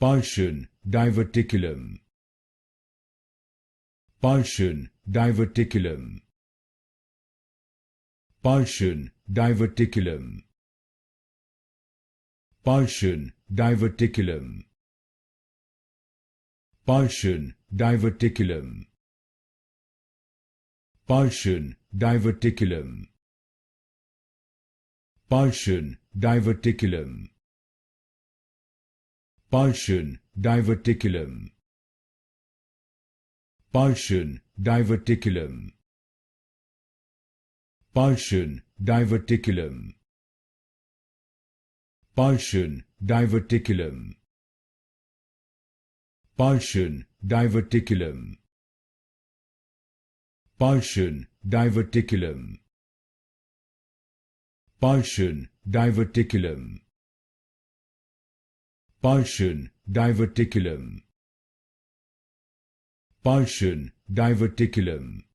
Pulsion Diverticulum. Pulsion Diverticulum. Pulsion Diverticulum. Pulsion Diverticulum. Pulsion Diverticulum. Pulsion Diverticulum. Pulsion Diverticulum. Pulsion Diverticulum. Pulsion Diverticulum. Pulsion Diverticulum. Pulsion Diverticulum. Pulsion Diverticulum. Pulsion Diverticulum. Pulsion Diverticulum. Pulsion Diverticulum. Pulsion Diverticulum.